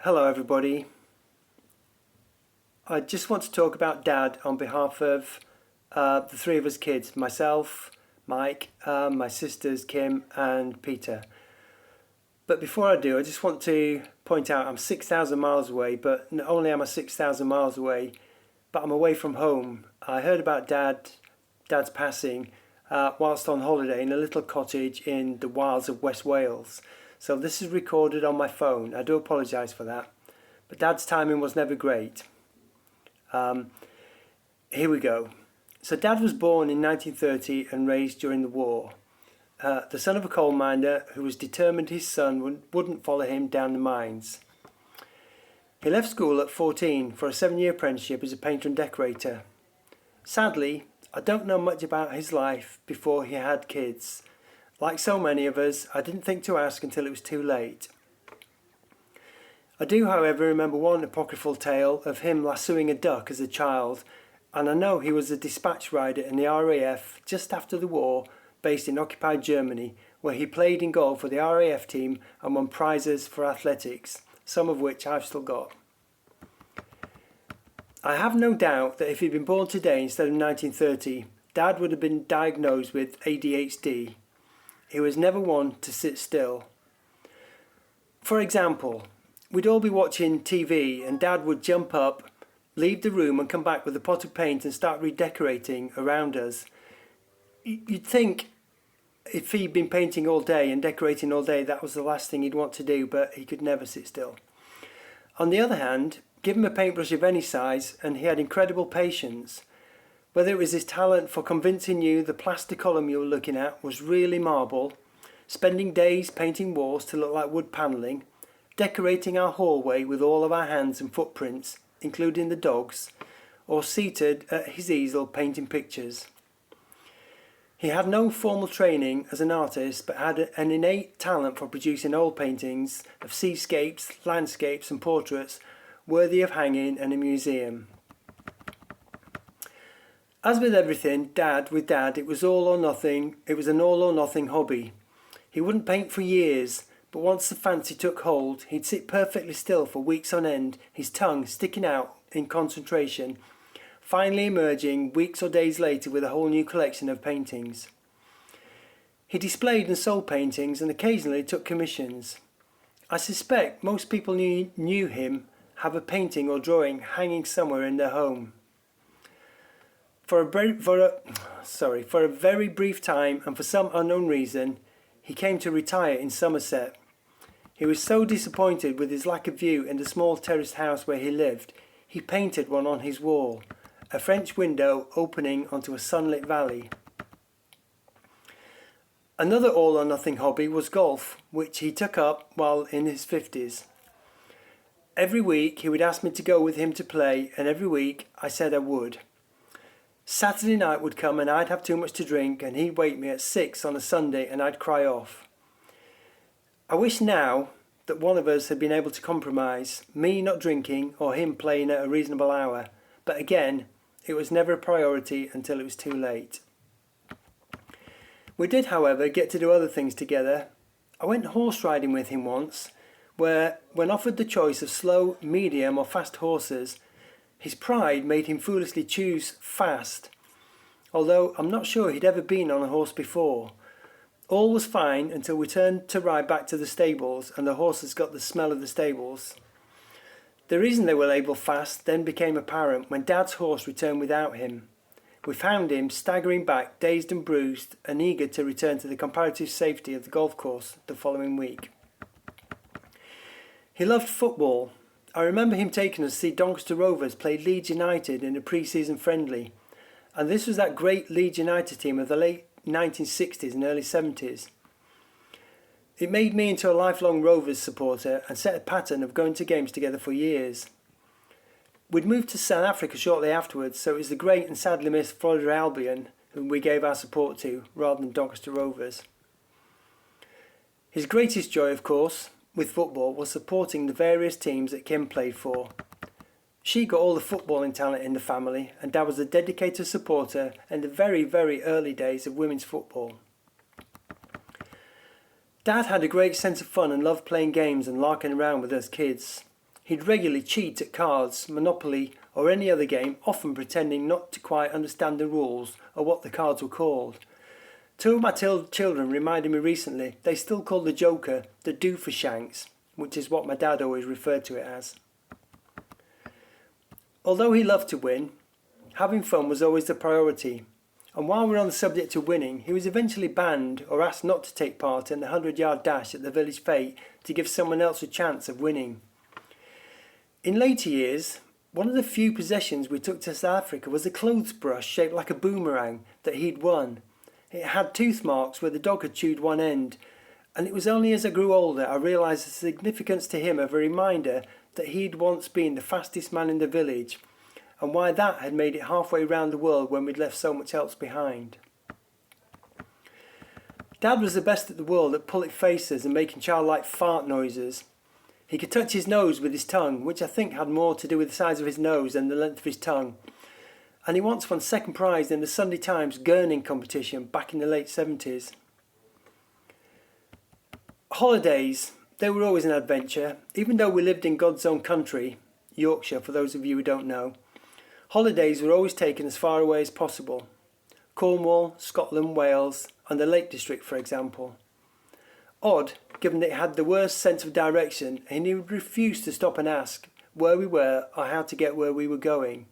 Hello everybody. I just want to talk about Dad on behalf of the three of us kids, myself, Mike, my sisters Kim and Peter. But before I do, I just want to point out I'm 6,000 miles away, but not only am I 6,000 miles away, but I'm away from home. I heard about Dad's passing whilst on holiday in a little cottage in the wilds of West Wales. So this is recorded on my phone. I do apologise for that. But Dad's timing was never great. Here we go. So Dad was born in 1930 and raised during the war. The son of a coal miner who was determined his son wouldn't follow him down the mines. He left school at 14 for a 7-year apprenticeship as a painter and decorator. Sadly, I don't know much about his life before he had kids. Like so many of us, I didn't think to ask until it was too late. I do, however, remember one apocryphal tale of him lassoing a duck as a child, and I know he was a dispatch rider in the RAF just after the war, based in occupied Germany, where he played in goal for the RAF team and won prizes for athletics, some of which I've still got. I have no doubt that if he'd been born today instead of 1930, Dad would have been diagnosed with ADHD. He was never one to sit still. For example, we'd all be watching TV and Dad would jump up, leave the room and come back with a pot of paint and start redecorating around us. You'd think if he'd been painting all day and decorating all day, that was the last thing he'd want to do, but he could never sit still. On the other hand, give him a paintbrush of any size and he had incredible patience. Whether it was his talent for convincing you the plaster column you were looking at was really marble, spending days painting walls to look like wood panelling, decorating our hallway with all of our hands and footprints, including the dogs, or seated at his easel painting pictures. He had no formal training as an artist, but had an innate talent for producing oil paintings of seascapes, landscapes and portraits worthy of hanging in a museum. As with everything, with Dad, it was all or nothing. It was an all or nothing hobby. He wouldn't paint for years, but once the fancy took hold, he'd sit perfectly still for weeks on end, his tongue sticking out in concentration, finally emerging weeks or days later with a whole new collection of paintings. He displayed and sold paintings and occasionally took commissions. I suspect most people knew him have a painting or drawing hanging somewhere in their home. For a very brief time and for some unknown reason, he came to retire in Somerset. He was so disappointed with his lack of view in the small terraced house where he lived, he painted one on his wall, a French window opening onto a sunlit valley. Another all-or-nothing hobby was golf, which he took up while in his 50s. Every week he would ask me to go with him to play, and every week I said I would. Saturday night would come and I'd have too much to drink and he'd wake me at 6 on a Sunday and I'd cry off. I wish now that one of us had been able to compromise, me not drinking or him playing at a reasonable hour, but again, it was never a priority until it was too late. We did, however, get to do other things together. I went horse riding with him once, where, when offered the choice of slow, medium or fast horses, his pride made him foolishly choose fast, although I'm not sure he'd ever been on a horse before. All was fine until we turned to ride back to the stables and the horses got the smell of the stables. The reason they were labelled fast then became apparent when Dad's horse returned without him. We found him staggering back, dazed and bruised, and eager to return to the comparative safety of the golf course the following week. He loved football. I remember him taking us to see Doncaster Rovers play Leeds United in a pre-season friendly, and this was that great Leeds United team of the late 1960s and early 70s. It made me into a lifelong Rovers supporter and set a pattern of going to games together for years. We'd moved to South Africa shortly afterwards, so it was the great and sadly missed Florida Albion whom we gave our support to, rather than Doncaster Rovers. His greatest joy, of course, with football was supporting the various teams that Kim played for. She got all the footballing talent in the family, and Dad was a dedicated supporter in the very, very early days of women's football. Dad had a great sense of fun and loved playing games and larking around with us kids. He'd regularly cheat at cards, Monopoly or any other game, often pretending not to quite understand the rules or what the cards were called. Two of my children reminded me recently they still call the Joker the Doofushanks, which is what my dad always referred to it as. Although he loved to win, having fun was always the priority. And while we're on the subject of winning, he was eventually banned or asked not to take part in the 100-yard dash at the village fete to give someone else a chance of winning. In later years, one of the few possessions we took to South Africa was a clothes brush shaped like a boomerang that he'd won. It had tooth marks where the dog had chewed one end, and it was only as I grew older I realised the significance to him of a reminder that he'd once been the fastest man in the village, and why that had made it halfway round the world when we'd left so much else behind. Dad was the best at the world at pulling faces and making childlike fart noises. He could touch his nose with his tongue, which I think had more to do with the size of his nose than the length of his tongue. And he once won second prize in the Sunday Times gurning competition back in the late 70s. Holidays, they were always an adventure. Even though we lived in God's own country, Yorkshire for those of you who don't know, holidays were always taken as far away as possible. Cornwall, Scotland, Wales and the Lake District for example. Odd, given that it had the worst sense of direction and he would refuse to stop and ask where we were or how to get where we were going.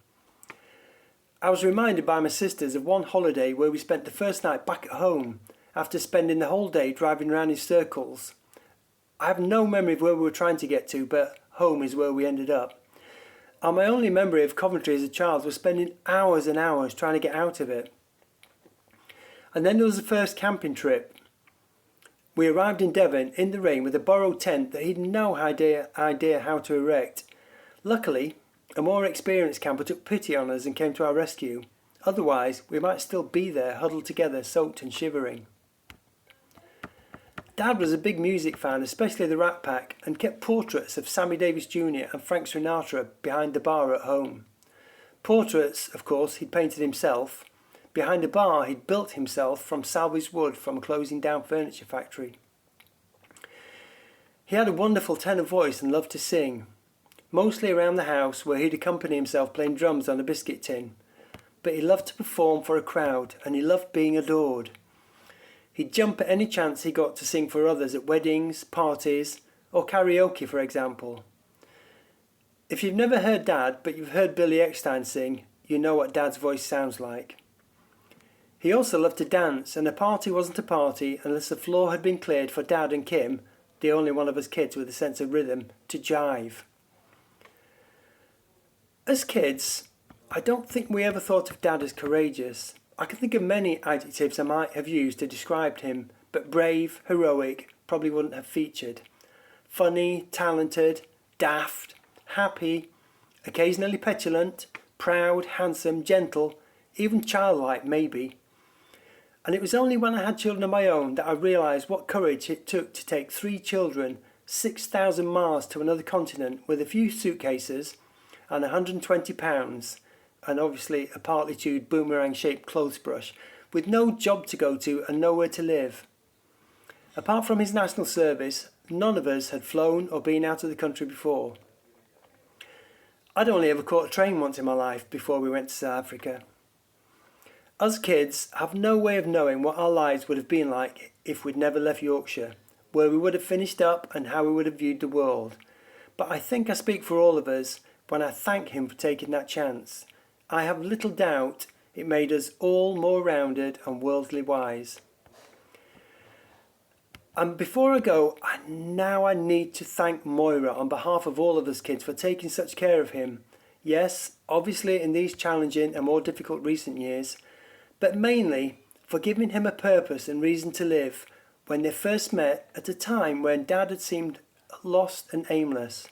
I was reminded by my sisters of one holiday where we spent the first night back at home after spending the whole day driving around in circles. I have no memory of where we were trying to get to, but home is where we ended up. And my only memory of Coventry as a child was spending hours and hours trying to get out of it. And then there was the first camping trip. We arrived in Devon in the rain with a borrowed tent that he'd no idea how to erect. Luckily, a more experienced camper took pity on us and came to our rescue. Otherwise, we might still be there, huddled together, soaked and shivering. Dad was a big music fan, especially the Rat Pack, and kept portraits of Sammy Davis Jr. and Frank Sinatra behind the bar at home. Portraits, of course, he'd painted himself. Behind the bar he'd built himself from salvaged wood from a closing down furniture factory. He had a wonderful tenor voice and loved to sing, mostly around the house where he'd accompany himself playing drums on a biscuit tin. But he loved to perform for a crowd and he loved being adored. He'd jump at any chance he got to sing for others at weddings, parties or karaoke for example. If you've never heard Dad but you've heard Billy Eckstine sing, you know what Dad's voice sounds like. He also loved to dance, and a party wasn't a party unless the floor had been cleared for Dad and Kim, the only one of us kids with a sense of rhythm, to jive. As kids, I don't think we ever thought of Dad as courageous. I can think of many adjectives I might have used to describe him, but brave, heroic probably wouldn't have featured. Funny, talented, daft, happy, occasionally petulant, proud, handsome, gentle, even childlike maybe. And it was only when I had children of my own that I realised what courage it took to take 3 children 6,000 miles to another continent with a few suitcases and £120 and obviously a partly chewed boomerang-shaped clothes brush with no job to go to and nowhere to live. Apart from his national service, none of us had flown or been out of the country before. I'd only ever caught a train once in my life before we went to South Africa. Us kids have no way of knowing what our lives would have been like if we'd never left Yorkshire, where we would have finished up and how we would have viewed the world. But I think I speak for all of us when I thank him for taking that chance. I have little doubt it made us all more rounded and worldly wise. And before I go, I need to thank Moira on behalf of all of us kids for taking such care of him. Yes, obviously in these challenging and more difficult recent years, but mainly for giving him a purpose and reason to live when they first met at a time when Dad had seemed lost and aimless.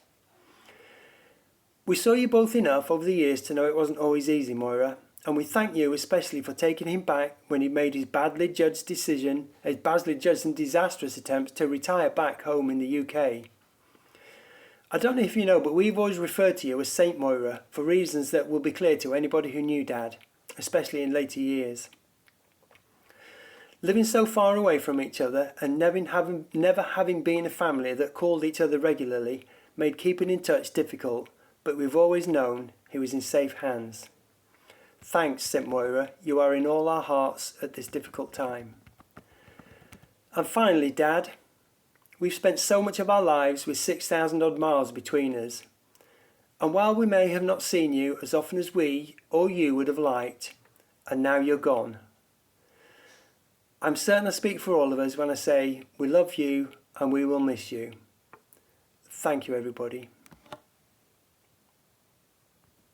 We saw you both enough over the years to know it wasn't always easy, Moira, and we thank you especially for taking him back when he made his badly judged and disastrous attempt to retire back home in the UK. I don't know if you know, but we've always referred to you as Saint Moira for reasons that will be clear to anybody who knew Dad, especially in later years. Living so far away from each other and never having been a family that called each other regularly made keeping in touch difficult, but we've always known he was in safe hands. Thanks, St Moira, you are in all our hearts at this difficult time. And finally, Dad, we've spent so much of our lives with 6,000 odd miles between us. And while we may have not seen you as often as we or you would have liked, and now you're gone, I'm certain I speak for all of us when I say we love you and we will miss you. Thank you, everybody.